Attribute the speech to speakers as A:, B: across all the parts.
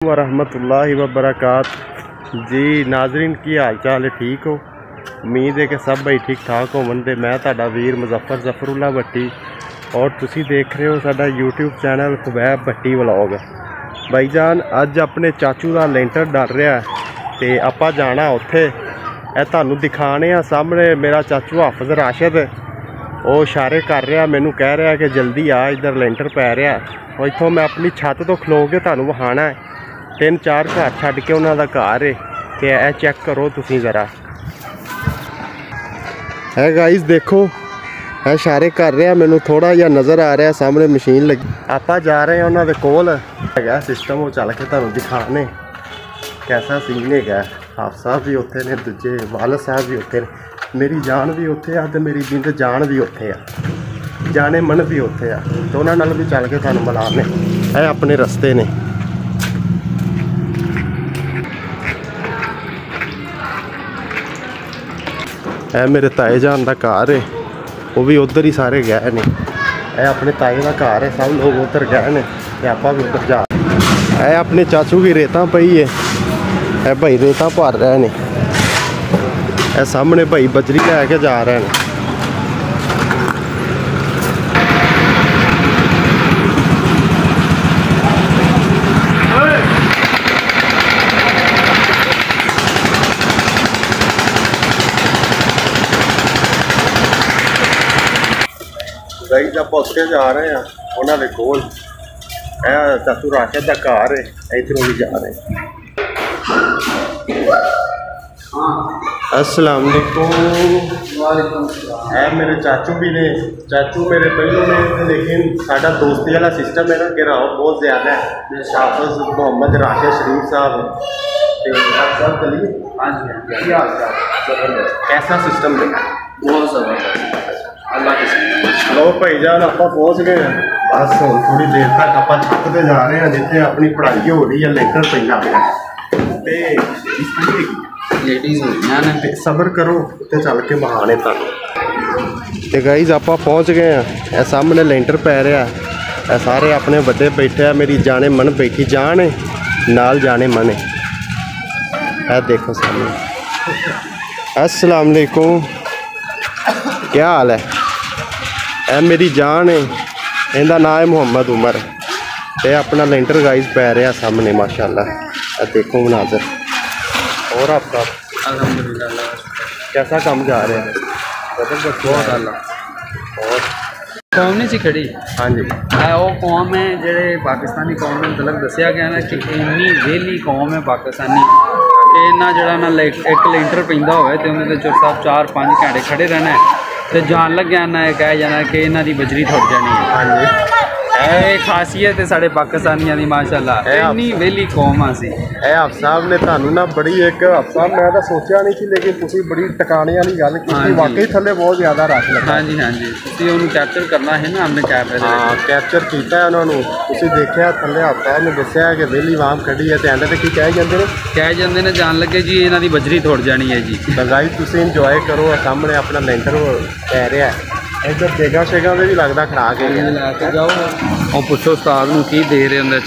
A: वरहमतुल्लाहि वबरकात। जी नाजरीन की हाल चाल है, ठीक हो? उम्मीद है कि सब भाई ठीक ठाक होवंदे। मैं तुहाडा वीर मुजफ्फर जफरुल्ला भट्टी और तुसी देख रहे हो साडा यूट्यूब चैनल खुबैब भट्टी व्लॉग। भाईजान अज अपने चाचू का लेंटर डल रहा है तो आपां जाना उत्थे। तुहानूं दिखाने सामने मेरा चाचू हाफिज राशिद वो इशारे कर रहा, मैनू कह रहा कि जल्दी आ, इधर लेंटर पै रहा। और इत्थों मैं अपनी छत तो खलो के तुहानूं विखाना है। 3-4 घर छड्ड के उन्हों का घर है तो यह चेक करो तुसी ज़रा। है गाइस देखो, है इशारे कर रहा, मैनू थोड़ा जिहा नज़र आ रहा सामने मशीन लगी। आप जा रहे हैं उन्होंने कोल है सिस्टम, वो चल के तुहानूं दिखाने कैसा सीन है। हाफ साहब भी उत्थे ने, दूजे वालद साहब भी उत्थे ने, मेरी जान भी उत्थे आ ते मेरी जिंद जान भी उत्थे आ, जाने मन भी उत्थे आ, तो उन्होंने नाल भी चल के तुहानूं मिलाने। है अपने रस्ते ने। है मेरे ताए जान का घर है, वो भी उधर ही सारे गए ने। है अपने ताए का घर है, सब लोग उधर गए ने ते आपां भी उधर जा। है अपने चाचू की रेता पई है भाई रेता भर रहे ने। है सामने भाई बजरी लैके जा रहे हैं। गाइस आप उत्थे जा रहे हैं उन्होंने कोल, चाचू राशिद का घर है, इधरों भी जा रहे हैं। अस्सलाम वालेकुम। है मेरे चाचू भी ने, चाचू मेरे पहलों ने, लेकिन साडा दोस्ती वाला सिस्टम है ना कि राव बहुत ज़्यादा है। हाफिज मोहम्मद राशिद शरीफ साहब सब चलिए। हाँ जी हाँ जी, कैसा सिस्टम देखा? बहुत ज़बरदस्त, अल्लाह की। लो भाईजान आप पहुँच गए हैं, बस हम थोड़ी देर तक आप छत पर जा रहे हैं जितने अपनी पढ़ाई हो रही है, लेकर पैदा पे लेडीज हो सबर करो तो चल के बहाने तक। तो गाइज आप पहुँच गए हैं, यह सामने लेंटर पै रहा है, सारे अपने बड़े बैठे हैं, मेरी जाने मन बैठी जान है नाल जाने मन है। देखो सामने। अस्सलाम वालेकुम, क्या हाल है? यह मेरी जान है, इनका नाम है मोहम्मद उमर। तो अपना लेंटर गाइज पै रहा सामने माशाल्लाह। देखो मनाजर। और आपका अल्हम्दुलिल्लाह कैसा काम जा रहा है? बहुत आला। और कौम नहीं सी खड़ी? हाँ जी, वो कौम है जेडे पाकिस्तानी कौम में मतलब दसिया गया ना कि इन्नी वेली कौम है पाकिस्तानी कि इन्ना जरा ना एक लेंटर पैंदा होवे तो उन्हें चुप साहब 4-5 घंटे खड़े रहना है तो जान लग गया ना कह जाना कि इन्हों की बजरी थुट जानी है। हाँ जी, खासियत है साढ़े पाकिस्तानियों की माशाल्लाह, इन्नी वेली कौम आ सी। आप साहब ने थानू ना बड़ी एक आप साहब मैं तो सोचा नहीं थी, लेकिन तुसी बड़ी टकाने वाली गल की, वाकई थले बहुत ज़्यादा रश लगा। हाँ जी हाँ जी, तुसी उन्हें कैप्चर करना है ना हमने कैमरे। हाँ कैप्चर किया उन्होंने, तुसी देखिया थले आप साहब ने दसिया कि वेली आवाम खड़ी है तो एंड की कह जाते हैं जान लगे जी इन्हों की बजरी थुट जानी है जी। तो गाइस तुसी इंजॉय करो, सामने अपना लेंटर पै रहा है, इधर देगा शेगा भी लगता खड़ा के लैके जाओ और पूछो उस्ताद नूं की दे रहे होंगे।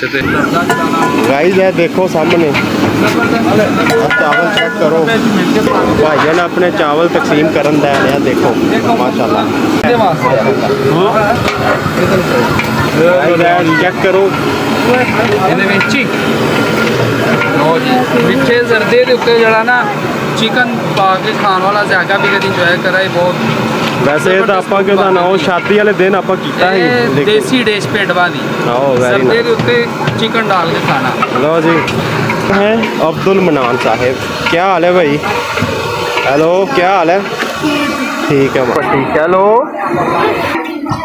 A: गाइस है देखो सामने चावल चेक करो, भाइयों ने अपने चावल तकसीम करन दे रहे हैं। देखो माशाल्लाह चेक करो। मिठे जरदे के उत्ते जरा ना चिकन पा के खाने वाला ज़्यादा भी कभी इंजॉय करा बहुत। वैसे तो आप शादी वाले दिन आप देसी डिश पेटवा दी सर्दे के उत्ते चिकन डाल के खाना। लो जी है अब्दुल मनान साहिब, क्या हाल है भाई? हेलो क्या हाल है? ठीक है ठीक है। हेलो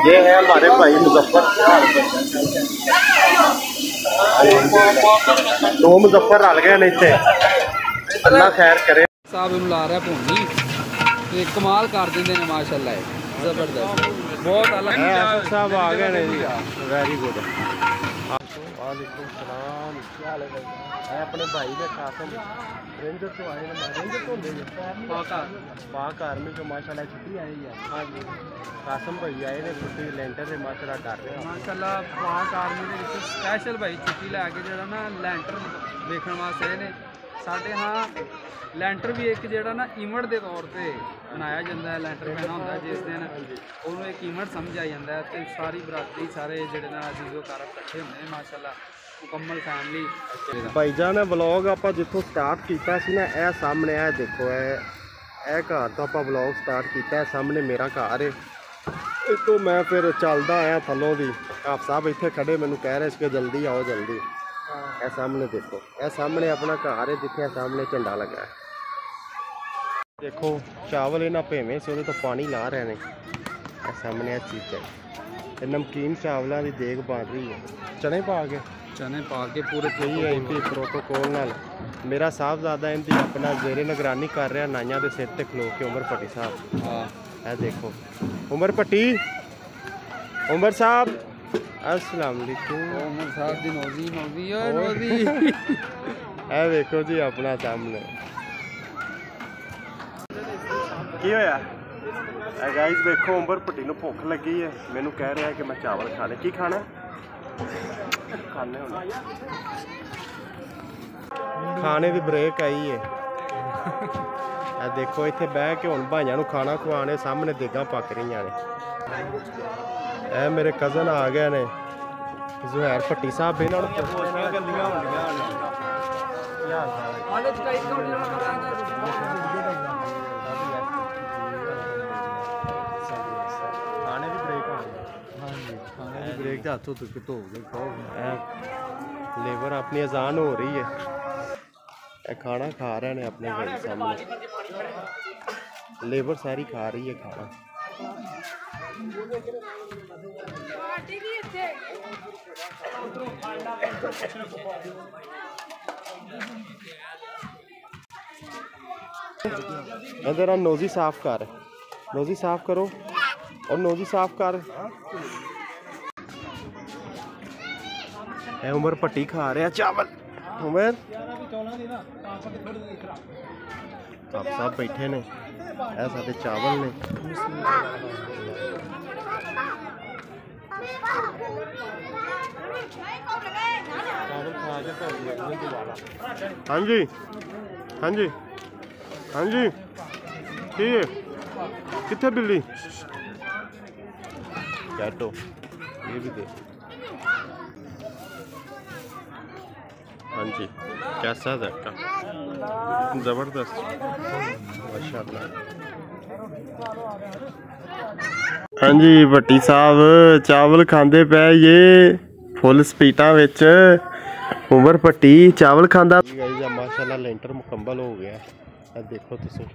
A: ये है हमारे भाई मुजफ्फर, दो मुजफ्फर रल गए ने इतने, अल्लाह खैर करे। साहब ला रहा भूनी कमाल कर देंगे ने माशाल्लाह, जबरदस्त बहुत अलग साहब आ गए ने जी, वेरी गुड। वालेकुम सलाम, क्या हाल है भाई? मैं अपने भाई ने कासम रेंजर तो आए ना, रेंजर तो होंगे पाक आर्मी जो माशाल्लाह छुट्टी आई है। हाँ जी, कासम भाई आए ने छुट्टी लेंटर से माशाल्लाह कर रहे हैं
B: माशाल्लाह। पाक आर्मी ਦੇ ਵਿੱਚ ਸਪੈਸ਼ਲ ਭਾਈ ਛੁੱਟੀ ਲੈ ਕੇ ਜਿਹੜਾ ਨਾ ਲੈਂਟਰ ਵੇਖਣ ਵਾਸਤੇ ਆਏ ਨੇ ਸਾਡੇ। ਹਾਂ ਲੈਂਟਰ ਵੀ ਇੱਕ ਜਿਹੜਾ ਨਾ ਇਵੈਂਟ ਦੇ ਤੌਰ ਤੇ ਮਨਾਇਆ ਜਾਂਦਾ ਹੈ। ਲੈਂਟਰ ਪੈਣਾ ਹੁੰਦਾ ਜਿਸ ਦਿਨ ਉਹਨੂੰ ਇੱਕ ਇਵੈਂਟ ਸਮਝਿਆ ਜਾਂਦਾ ਹੈ ਤੇ ਸਾਰੀ ਬਰਾਦਰੀ ਸਾਰੇ ਜਿਹੜੇ ਨਾ ਅਜ਼ੀਜ਼ੋ ਕਾਰਬ ਇਕੱਠੇ ਹੁੰਦੇ ਨੇ ਮਾਸ਼ਾਅੱਲਾ, ਮੁਕੰਮਲ ਫੈਮਿਲੀ।
A: ਭਾਈਜਾਨ ਨੇ ਵਲੌਗ ਆਪਾਂ ਜਿੱਥੋਂ ਸਟਾਰਟ ਕੀਤਾ ਸੀ ਨਾ, ਇਹ ਸਾਹਮਣੇ ਇਹ ਦੇਖੋ, ਇਹ ਘਰ ਤੋਂ ਆਪਾਂ ਵਲੌਗ ਸਟਾਰਟ ਕੀਤਾ। ਸਾਹਮਣੇ ਮੇਰਾ ਘਰ ਹੈ, ਇਸ ਤੋਂ ਮੈਂ ਫਿਰ ਚੱਲਦਾ ਆਇਆ ਥੱਲੋਂ ਦੀ। ਆਪ ਸਾਹਿਬ ਇੱਥੇ ਖੜੇ ਮੈਨੂੰ ਕਹਿ ਰਹੇ ਸੀ ਕਿ ਜਲਦੀ ਆਓ ਜਲਦੀ। ਇਹ ਸਾਹਮਣੇ ਦੇਖੋ, ਇਹ ਸਾਹਮਣੇ ਆਪਣਾ ਘਰ ਹੈ ਜਿੱਥੇ ਸਾਹਮਣੇ ਝੰਡਾ ਲੱਗਾ ਹੈ। ਦੇਖੋ ਚਾਵਲ ਇਹਨਾਂ ਭੇਵੇਂ ਸੀ ਉਹਦੇ ਤੋਂ ਪਾਣੀ ਲਾ ਰਹੇ ਨੇ। ਇਹ ਸਾਹਮਣੇ ਇਹ ਚੀਜ਼ ਹੈ, ਇਹ ਨਮਕੀਨ ਚਾਵਲਾਂ ਦੀ ਦੇਗ ਬਣ ਰਹੀ ਹੈ ਚਨੇ ਪਾ ਕੇ।
B: ਚਨੇ ਪਾ ਕੇ ਪੂਰੇ
A: ਸਹੀ ਹੈ ਇਹਦੀ ਪ੍ਰੋਟੋਕੋਲ ਨਾਲ। ਮੇਰਾ ਸਾਹਿਬਜ਼ਾਦਾ ਇਹਦੀ ਆਪਣਾ ਜ਼ੇਰੇ ਨਿਗਰਾਨੀ ਕਰ ਰਿਹਾ ਨਾਈਆਂ ਦੇ ਸਿਰ ਤੇ ਖਲੋ ਕੇ। ਉਮਰ ਭੱਟੀ ਸਾਹਿਬ, ਇਹ ਦੇਖੋ ਉਮਰ ਭੱਟੀ, ਉਮਰ ਸਾਹਿਬ अस्सलाम वालेकुम।
B: ਉਮਰ ਸਾਹਿਬ ਦੀ ਨੌਜ਼ੀ ਨੌਜ਼ੀ ਓਏ ਨੌਜ਼ੀ।
A: ਇਹ ਵੇਖੋ ਜੀ ਆਪਣਾ ਸਾਹਮਣੇ ਕੀ ਹੋਇਆ। ਇਹ ਗਾਇਸ ਵੇਖੋ ਉਮਰ ਭੱਟੀ ਨੂੰ ਭੁੱਖ ਲੱਗੀ ਹੈ, ਮੈਨੂੰ ਕਹਿ ਰਿਹਾ ਕਿ ਮੈਂ ਚਾਵਲ ਖਾਣੇ। ਕੀ ਖਾਣਾ ਖਾਣੇ ਹੁਣ, ਖਾਣੇ ਦੀ ਬ੍ਰੇਕ ਆਈ ਹੈ। ਇਹ ਦੇਖੋ ਇੱਥੇ ਬਹਿ ਕੇ ਹੁਣ ਭਾਈਆਂ ਨੂੰ ਖਾਣਾ ਖਵਾਣੇ, ਸਾਹਮਣੇ ਦੇਗਾਂ ਪੱਕ ਰਹੀਆਂ ਨੇ। ਇਹ ਮੇਰੇ ਕਜ਼ਨ ਆ ਗਏ ਨੇ ਜ਼ੁਹੈਰ ਭੱਟੀ ਸਾਹਿਬ, ਇਹਨਾਂ ਨੂੰ ਪੁੱਛਣੀਆਂ ਗੱਲਾਂ ਹੁੰਦੀਆਂ ਖਾਣੇ ਦੀ ਬ੍ਰੇਕ ਆ ਗਈ। ਹਾਂਜੀ ਖਾਣੇ ਦੀ ਬ੍ਰੇਕ ਤੇ ਹੱਥੋਂ ਧੋ ਕੇ ਖਾਓ। ਇਹ ਲੇਬਰ ਆਪਣੀ ਅਜ਼ਾਨ ਹੋ ਰਹੀ ਹੈ, ਇਹ ਖਾਣਾ ਖਾ ਰਹੇ ਨੇ ਆਪਣੇ ਘਰ ਸਾਹਮਣੇ। ਲੇਬਰ ਸਾਰੀ ਖਾ ਰਹੀ ਹੈ ਖਾਣਾ। इधर नोजी साफ कर, नोजी साफ करो और नोजी साफ कर। उमर भट्टी खा रहा चावल। उमर आप सब बैठे ने, सारे चावल ने। हाँ जी हाँ जी हाँ जी, ठीक है। कितने बिल्ली कैटो, ये भी दे। हाँ जी कैसा है का जबरदस्त माशाल्लाह। हाँ जी भट्टी साहब चावल खांदे पे ये फुल स्पीडा विच। उमर भट्टी चावल खांदा। माशाल्लाह लेंटर मुकम्मल हो गया। देखो तुम